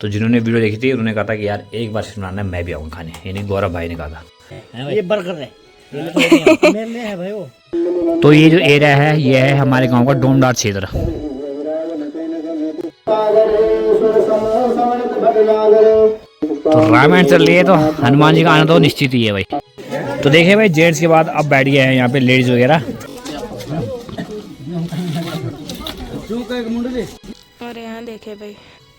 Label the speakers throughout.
Speaker 1: तो जिन्होंने वीडियो देखी थी उन्होंने कहा था कि यार एक बार फिश बनाना मैं भी आऊँगा खाने, यानी गौरव भाई ने कहा था।
Speaker 2: ये बर्गर है, मेरे लिए है भाई वो।
Speaker 1: तो ये जो एरिया है ये है हमारे गांव का डोमडार क्षेत्र। तो रामायण चल रही है तो हनुमान जी का आना तो निश्चित ही है भाई। तो देखिए भाई जेंट्स के बाद अब बैठ गए हैं यहाँ पे लेडीज वगैरह।
Speaker 3: और यहाँ देखे भाई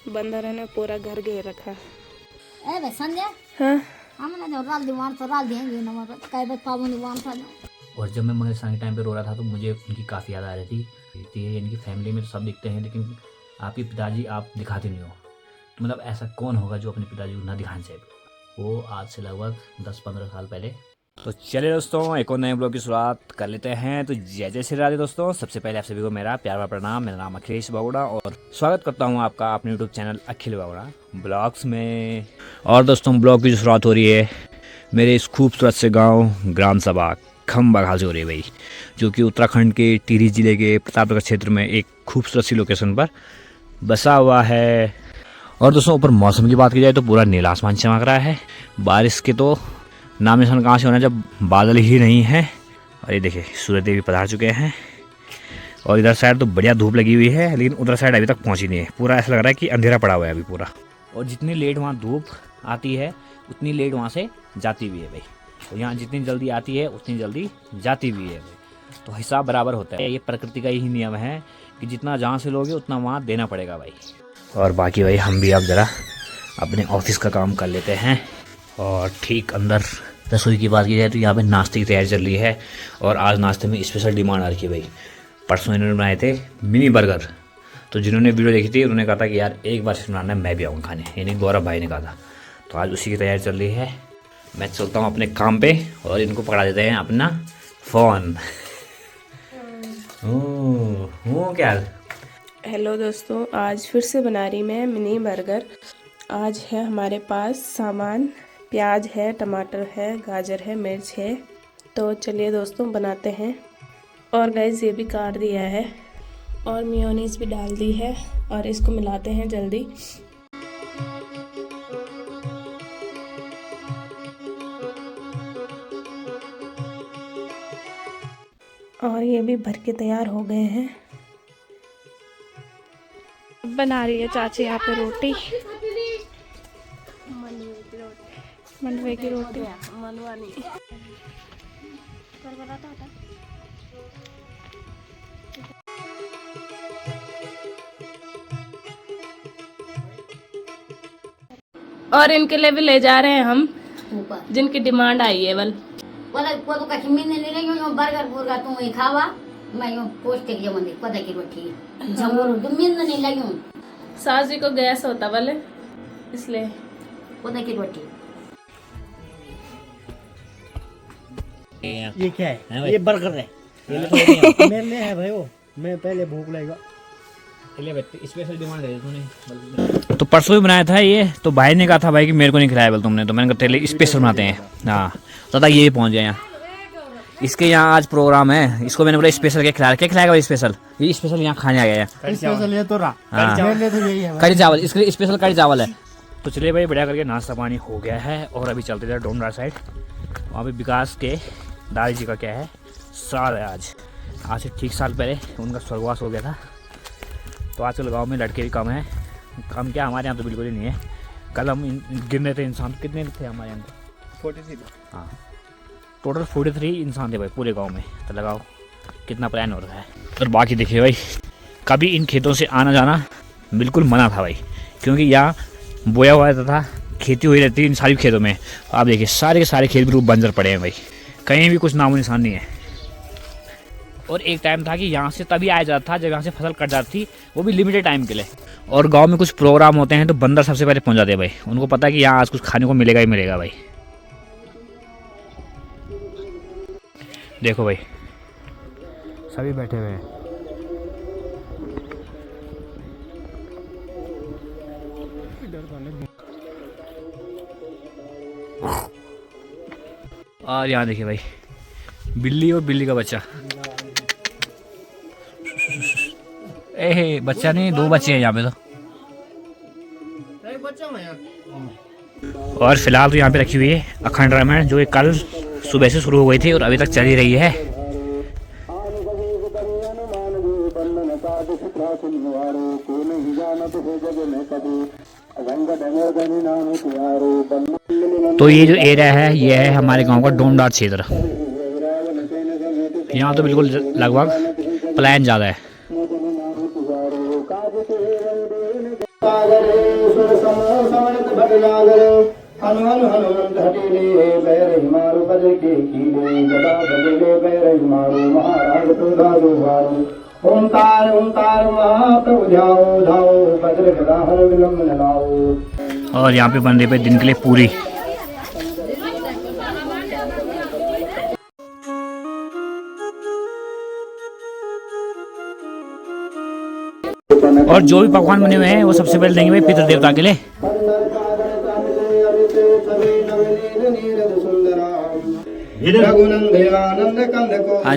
Speaker 3: बंदर ने पूरा घर घेर रखा।
Speaker 4: ए भाई संजय,
Speaker 3: हाँ
Speaker 4: हमने जो राल दीवार तो राल देंगे ना, मगर कई बार पाबंद दीवार था।
Speaker 1: और जब मैं मंगलस्नान के टाइम पे रो रहा था तो मुझे उनकी काफ़ी याद आ रही थी। ये इनकी फैमिली में तो सब दिखते हैं लेकिन आपके पिताजी आप दिखाते नहीं हो। तो मतलब ऐसा कौन होगा जो अपने पिताजी को ना दिखाना चाहिए। वो आज से लगभग 10-15 साल पहले। तो चलिए दोस्तों एक और नए ब्लॉग की शुरुआत कर लेते हैं। तो जय जय श्री राधे दोस्तों। सबसे पहले आप सभी को मेरा प्यार भरा प्रणाम। मेरा नाम अखिलेश बावड़ा और स्वागत करता हूं आपका अपने यूट्यूब चैनल अखिल बावड़ा ब्लॉग्स में। और दोस्तों ब्लॉग की जो शुरुआत हो रही है मेरे इस खूबसूरत से गाँव ग्राम सभा खम्बघाल से हो रही है भाई, जो कि उत्तराखंड के टिहरी जिले के प्रतापगढ़ क्षेत्र में एक खूबसूरत सी लोकेशन पर बसा हुआ है। और दोस्तों ऊपर मौसम की बात की जाए तो पूरा नीला आसमान चमक रहा है। बारिश के तो नाम निशान कहाँ से होना जब बादल ही नहीं है। और ये देखिए सूरज देवी पधार चुके हैं और इधर साइड तो बढ़िया धूप लगी हुई है लेकिन उधर साइड अभी तक पहुँची नहीं है। पूरा ऐसा लग रहा है कि अंधेरा पड़ा हुआ है अभी पूरा। और जितनी लेट वहाँ धूप आती है उतनी लेट वहाँ से जाती भी है भाई। तो यहाँ जितनी जल्दी आती है उतनी जल्दी जाती भी है भाई। तो हिसाब बराबर होता है। ये प्रकृति का ही नियम है कि जितना जहाँ से लोगे उतना वहाँ देना पड़ेगा भाई। और बाकी भाई हम भी अब ज़रा अपने ऑफिस का काम कर लेते हैं। और ठीक अंदर रसोई की बात की जाए तो यहाँ पे नाश्ते की तैयारी चल रही है। और आज नाश्ते में स्पेशल डिमांड आ रही है भाई। परसों इन्होंने बनाए थे मिनी बर्गर। तो जिन्होंने वीडियो देखी थी उन्होंने कहा था कि यार एक बार फिश बनाना मैं भी आऊँगा खाने, यानी गौरव भाई ने कहा था। तो आज उसी की तैयारी चल रही है। मैं चलता हूँ अपने काम पे और इनको पकड़ा देते हैं अपना फ़ोन। ओह क्या
Speaker 3: हेलो दोस्तों, आज फिर से बना रही मैं मिनी बर्गर। आज है हमारे पास सामान, प्याज है, टमाटर है, गाजर है, मिर्च है। तो चलिए दोस्तों बनाते हैं। और गाइस ये भी काट दिया है और मेयोनीज भी डाल दी है और इसको मिलाते हैं जल्दी। और ये भी भर के तैयार हो गए हैं। बना रही है चाची यहाँ पे रोटी, मंडवे की रोटी। मनवानी और इनके लिए भी ले जा रहे हैं हम जिनकी डिमांड आई है।
Speaker 4: बोला को तो कहीं में नहीं रही हूं बर्गर बुर्गर तुम ही खावा, मैं यूं पौष्टिक जो मंदी पता की रोटी झमोर तुम में नहीं लगी हूं।
Speaker 3: सास जी को गैस होता वाले इसलिए
Speaker 4: पता की रोटी।
Speaker 2: ये क्या है? ये बर्गर है, मेरे लिए है भाई वो। मैं पहले भूख लगेगा।
Speaker 1: स्पेशल डिमांड है तूने। तो परसों भी बनाया था ये, तो भाई ने कहा था भाई कि मेरे को नहीं खिलाया बोल तुमने, तो मैंने कहा तेरे लिए स्पेशल बनाते हैं। हाँ तो था ये पहुंच गया यहाँ। इसके यहाँ आज प्रोग्राम है, इसको मैंने बोला स्पेशल क्या खिलाएगा भाई स्पेशल। ये स्पेशल यहाँ खाने आ गया है।
Speaker 2: स्पेशल ये तो रहा,
Speaker 1: हाँ
Speaker 2: मेरे लिए तो यही है
Speaker 1: कढ़ी चावल, इसके लिए स्पेशल कढ़ी चावल है। तो चलिए भाई बढ़िया करके नाश्ता पानी हो गया है और अभी चलते थे डोमडार साइड। वहाँ पे विकास के दादी जी का क्या है साल है आज से ठीक साल पहले उनका स्वर्गवास हो गया था। तो आजकल गांव में लड़के भी कम हैं। कम क्या हमारे यहाँ तो बिल्कुल ही नहीं है। कल हम गिनने थे इंसान कितने थे हमारे यहाँ,
Speaker 2: 43।
Speaker 1: हाँ टोटल 43 इंसान थे भाई पूरे गांव में। तो लगाओ कितना प्लान हो रहा है। और बाकी देखिए भाई कभी इन खेतों से आना जाना बिल्कुल मना था भाई, क्योंकि यहाँ बोया हुआ था, खेती हुई रहती है इन सारी खेतों में। आप देखिए सारे के सारे खेत बिल्कुल बंजर पड़े हैं भाई, कहीं भी कुछ नामो निशान नहीं है। और एक टाइम था कि यहाँ से तभी आया जाता था जब यहाँ से फसल कट जाती थी, वो भी लिमिटेड टाइम के लिए। और गांव में कुछ प्रोग्राम होते हैं तो बंदर सबसे पहले पहुँच जाते हैं भाई। उनको पता है कि यहाँ आज कुछ खाने को मिलेगा ही मिलेगा भाई। देखो भाई सभी बैठे हुए हैं। और यहाँ देखिए भाई बिल्ली और बिल्ली का बच्चा। बच्चा नहीं, 2 बच्चे हैं यहाँ पे। तो और फिलहाल तो यहाँ पे रखी हुई है अखंड रामायण, जो कि कल सुबह से शुरू हो गई थी और अभी तक चल ही रही है। तो ये जो एरिया है ये है हमारे गांव का डोमडार क्षेत्र। यहाँ तो बिल्कुल लगभग पलायन ज़्यादा है।
Speaker 5: ओंकार ओंकार महाप्रभु ध्याओ धाओ भद्र गदा हर विलंब न लाओ।
Speaker 1: और यहाँ पे बन रही है दिन के लिए पूरी। और जो भी पकवान बने हुए हैं वो सबसे पहले देंगे भाई पितृ देवता के लिए। हाँ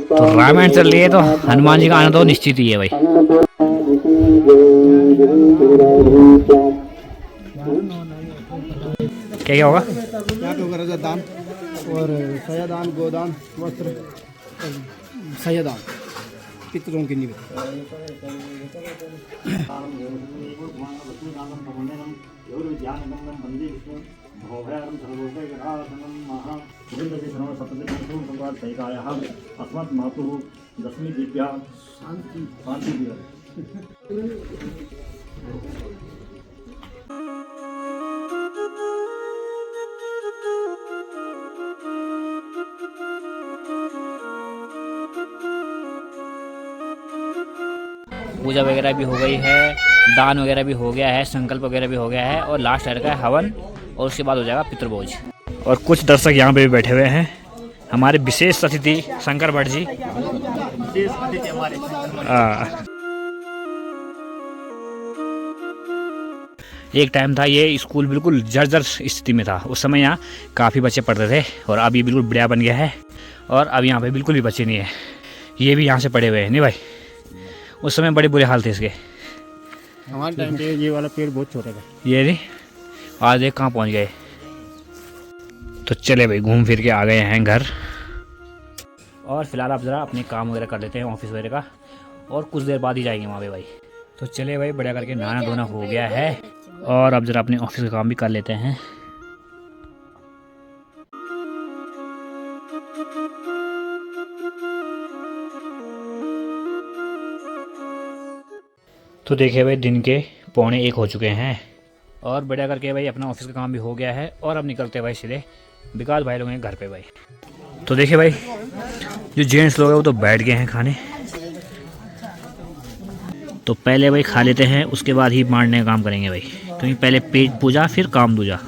Speaker 1: तो रामायण चल रही है तो हनुमान जी का आना तो निश्चित ही है भाई। क्या क्या होगा?
Speaker 5: यहाँ पे होगा रजतदान और सयादान, गोदान, वस्त्र, सयादान पितरों की निमित्त।
Speaker 1: पूजा वगैरह भी हो गई है, दान वगैरह भी हो गया है, संकल्प वगैरह भी हो गया है और लास्ट का है हवन और उसके बाद हो जाएगा पितृभोज। और कुछ दर्शक यहाँ पे भी बैठे हुए हैं, हमारे विशेष अतिथि शंकर भट्ट जी। एक टाइम था ये स्कूल बिल्कुल जर्जर स्थिति में था। उस समय यहाँ काफ़ी बच्चे पढ़ते थे और अब ये बिल्कुल बढ़िया बन गया है और अब यहाँ पे बिल्कुल भी बच्चे नहीं है। ये भी यहाँ से पढ़े हुए हैं नहीं भाई? उस समय बड़े बुरे हाल थे इसके।
Speaker 2: हमारे टाइम पे ये वाला पेड़ बहुत छोटा था।
Speaker 1: ये नहीं, आज देख कहाँ पहुँच गए। तो चले भाई घूम फिर के आ गए हैं घर और फिलहाल आप ज़रा अपने काम वगैरह कर लेते हैं ऑफिस वगैरह का और कुछ देर बाद ही जाएंगे वहाँ पे भाई। तो चले भाई बढ़िया करके नहाना धोना हो गया है और अब ज़रा अपने ऑफिस का काम भी कर लेते हैं। तो देखिए भाई दिन के 1:45 हो चुके हैं और बढ़िया करके भाई अपना ऑफिस का काम भी हो गया है और अब निकलते हैं भाई सीधे विकास भाई लोग हैं घर पे भाई। तो देखिए भाई जो जेंट्स लोग हैं वो तो बैठ गए हैं खाने। तो पहले भाई खा लेते हैं, उसके बाद ही बांटने का काम करेंगे भाई, क्योंकि पहले पेट पूजा फिर काम दूजा।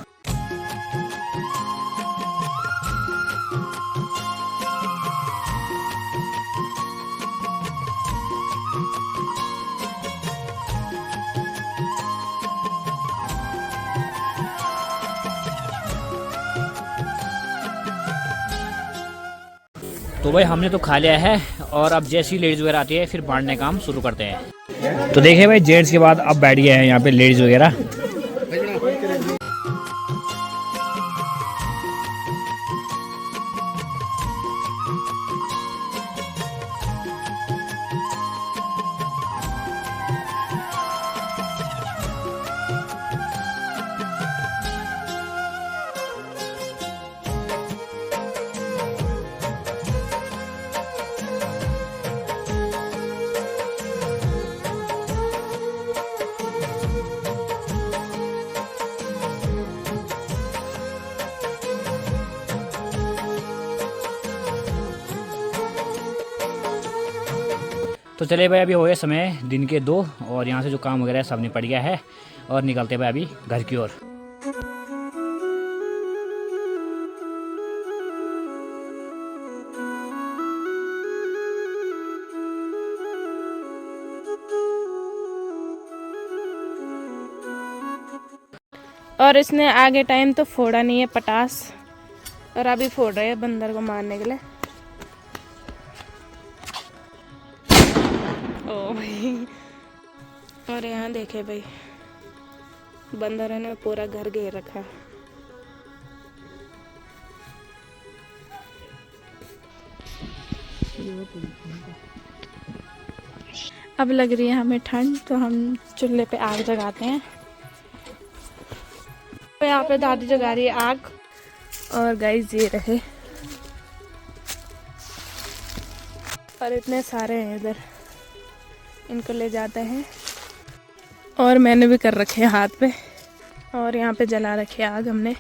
Speaker 1: तो भाई हमने तो खा लिया है और अब जैसी लेडीज़ वगैरह आती है फिर बांटने का काम शुरू करते हैं। तो देखिए भाई जेंट्स के बाद अब बैठ गए हैं यहाँ पे लेडीज़ वगैरह। तो चले भाई अभी हो गए समय दिन के 2 और यहाँ से जो काम वगैरह सब निपट गया है और निकलते भाई अभी घर की ओर।
Speaker 3: और इसने आगे टाइम तो फोड़ा नहीं है पटास, और अभी फोड़ रहे हैं बंदर को मारने के लिए। ओ भाई, और यहाँ देखे भाई बंदर ने पूरा घर घेर रखा। अब लग रही है हमें ठंड, तो हम चूल्हे पे आग जगाते हैं। तो यहाँ पे दादी जगा रही है आग, और गाइस ये रहे, और इतने सारे हैं इधर, इनको ले जाते हैं। और मैंने भी कर रखे हैं हाथ पे, और यहाँ पे जला रखे आग हमने।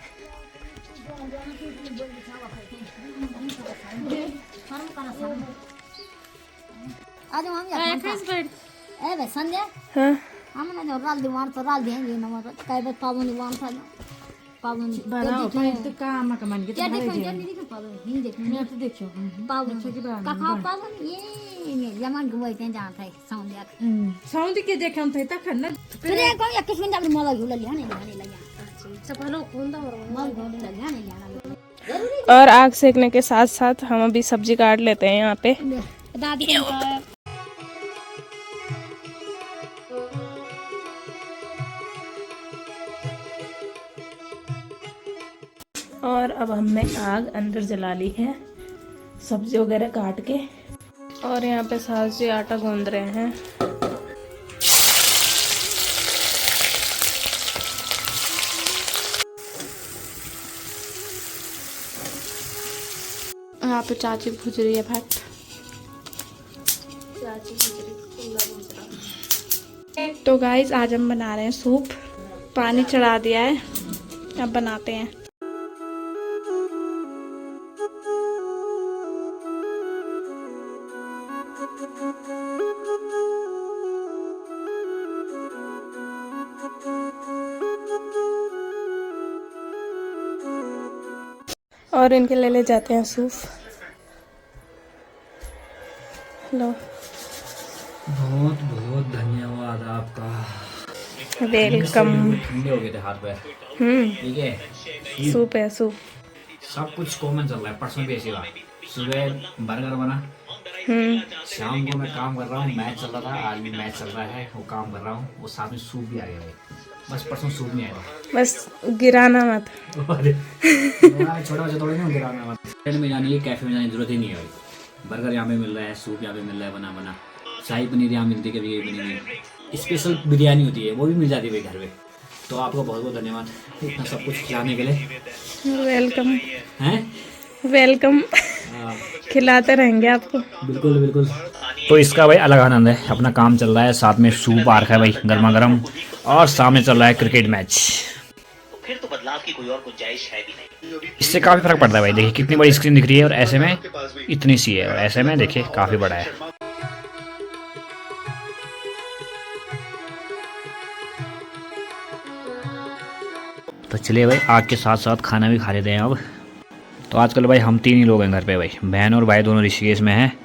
Speaker 4: आज हम ए बे संजय
Speaker 3: हाँ
Speaker 4: हमने जो राल दीवार तो राल देंगे नमक काय बत पावन दीवार था पावन
Speaker 6: बनाओ तो काम का मन के
Speaker 4: क्या देखो क्या नहीं देखो पावन नहीं देखो
Speaker 6: मैं तो देखो
Speaker 4: पावन का खा पावन ये जमान गवाई के जहां था सौंदिया
Speaker 6: साउंड के देखा हम थे तक ना
Speaker 4: फिर को या किस मिनट में मोला झूला लिया नहीं लगा सब हेलो कौन दा मोल घोड़े लगा नहीं जाना।
Speaker 3: और आग सेकने के साथ साथ हम अभी सब्जी काट लेते हैं यहाँ पे।
Speaker 4: दादी का
Speaker 3: और अब हमने आग अंदर जला ली है सब्जी वगैरह काट के, और यहाँ पे सास जी आटा गूंद रहे हैं। यहाँ पे चाची भूज रही है भात। चाची भूज रही। तो गाइस आज हम बना रहे हैं सूप, पानी चढ़ा दिया है, अब बनाते हैं। और इनके ले जाते हैं सूप। लो
Speaker 1: बहुत बहुत धन्यवाद आपका।
Speaker 3: वेलकम।
Speaker 1: ठंडे हो गए थे हाथ पैर। ठीक है,
Speaker 3: सूप है सूप।
Speaker 1: सब कुछ कॉमन चल रहा है। परसों भी ऐसी बात, सुबह बर्गर बना, शाम को मैं काम कर रहा हूँ, मैच चल रहा था, आज भी मैच चल रहा है, वो काम कर रहा हूँ, वो साथ में सूप भी आ गया है। बस परसों सूप नहीं आएगा।
Speaker 3: बस गिराना मत।
Speaker 1: छोटा बच्चा थोड़ी ना गिराना मत। रेस्टोरेंट में जाने की, कैफे में जाने की जरूरत ही नहीं है भाई। बर्गर यहाँ पे मिल रहा है, सूप यहाँ पे मिल रहा है बना बना, शाही पनीर यहाँ मिलती है, कभी कभी पनीर, स्पेशल बिरयानी होती है वो भी मिल जाती है भाई घर पे। तो आपको बहुत बहुत धन्यवाद इतना सब कुछ खिलाने के लिए।
Speaker 3: वेलकम
Speaker 1: हैं,
Speaker 3: वेलकम। खिलाते रहेंगे आपको।
Speaker 1: बिल्कुल बिल्कुल। तो इसका भाई अलग आनंद है। अपना काम चल रहा है, साथ में सूप आ रखा है भाई गर्मा गर्म, और सामने चल रहा है क्रिकेट मैच।
Speaker 7: फिर तो बदलाव की कोई और गुंजाइश है भी नहीं।
Speaker 1: इससे काफ़ी फर्क पड़ता है भाई। देखिए कितनी बड़ी स्क्रीन दिख रही है, और ऐसे में इतनी सी है, और ऐसे में देखिए काफ़ी बड़ा है। तो चलिए भाई आग के साथ साथ खाना भी खा लेते हैं अब। तो आजकल भाई हम 3 ही लोग हैं घर पे भाई, बहन और भाई दोनों ऋषिकेश में हैं।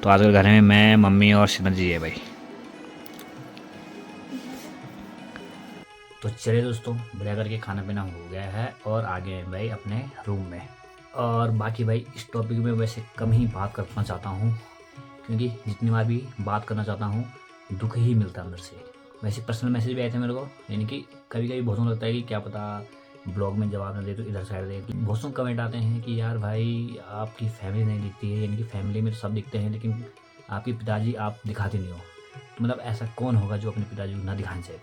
Speaker 1: तो आजकल घर में मैं, मम्मी और सिमरन जी है भाई। तो चलिए दोस्तों, बढ़िया करके खाना पीना हो गया है, और आ गए हैं भाई अपने रूम में। और बाकी भाई इस टॉपिक में वैसे कम ही बात करना चाहता हूँ, क्योंकि जितनी बार भी बात करना चाहता हूँ दुख ही मिलता है अंदर से। वैसे पर्सनल मैसेज भी आए थे मेरे को, यानी कि कभी कभी बहुतों लगता है कि क्या पता ब्लॉग में जवाब न दे तो इधर साइड दे। बहुतों कमेंट आते हैं कि यार भाई आपकी फैमिली नहीं दिखती है, यानी कि फैमिली में तो सब दिखते हैं लेकिन आपके पिताजी आप दिखाते नहीं हो। तो मतलब ऐसा कौन होगा जो अपने पिताजी को ना दिखाना चाहिए?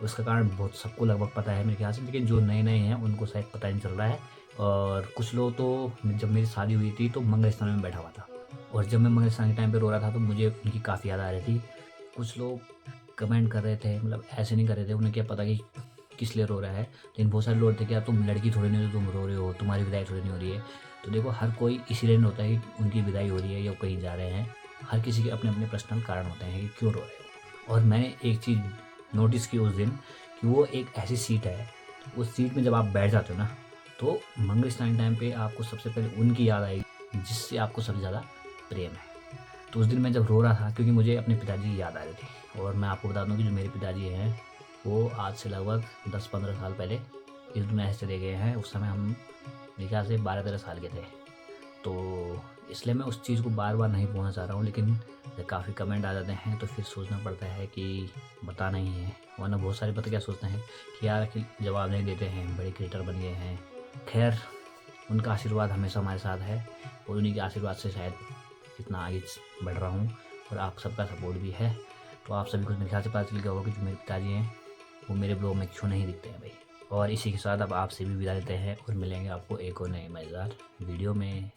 Speaker 1: उसका कारण बहुत सबको लगभग पता है मेरे ख्याल से, लेकिन जो नए नए हैं उनको शायद पता नहीं चल रहा है। और कुछ लोग तो, जब मेरी शादी हुई थी तो मंगल स्थान में बैठा हुआ था, और जब मैं मंगल स्थान के टाइम पे रो रहा था तो मुझे उनकी काफ़ी याद आ रही थी। कुछ लोग कमेंट कर रहे थे, मतलब ऐसे नहीं कर रहे थे, उन्हें क्या पता कि किस लिए रो रहा है, लेकिन बहुत सारे लोग थे कि यार तुम लड़की थोड़ी नहीं हो, तुम रो रहे हो, तुम्हारी विदाई थोड़ी नहीं हो रही है। तो देखो हर कोई इसीलिए नहीं होता है कि उनकी विदाई हो रही है या कहीं जा रहे हैं। हर किसी के अपने अपने पर्सनल कारण होते हैं कि क्यों रो रहे हो। और मैंने एक चीज़ नोटिस की उस दिन कि वो एक ऐसी सीट है, उस सीट में जब आप बैठ जाते हो ना तो मंगल स्नान टाइम पे आपको सबसे पहले उनकी याद आएगी जिससे आपको सबसे ज़्यादा प्रेम है। तो उस दिन मैं जब रो रहा था क्योंकि मुझे अपने पिताजी की याद आ रही थी। और मैं आपको बता दूं कि जो मेरे पिताजी हैं वो आज से लगभग 10-15 साल पहले इस दुनिया से चले गए हैं, उस समय हम मेरे ख्याल से 12-13 साल के थे। तो इसलिए मैं उस चीज़ को बार बार नहीं बोलना चाह रहा हूँ, लेकिन जब काफ़ी कमेंट आ जाते हैं तो फिर सोचना पड़ता है कि बता नहीं है, वरना बहुत सारे पता क्या सोचते हैं कि यार कि जवाब नहीं देते हैं, बड़े क्रिएटर बन गए हैं। खैर, उनका आशीर्वाद हमेशा हमारे साथ है और उन्हीं के आशीर्वाद से शायद इतना आगे बढ़ रहा हूँ और आप सबका सपोर्ट भी है। तो आप सभी को मेरे ख्याल से पता चल गया होगा कि जो मेरे पिताजी हैं वो मेरे ब्लॉग में क्यों नहीं दिखते हैं भाई। और इसी के साथ अब आपसे भी विदा लेते हैं और मिलेंगे आपको एक और नए मज़ेदार वीडियो में।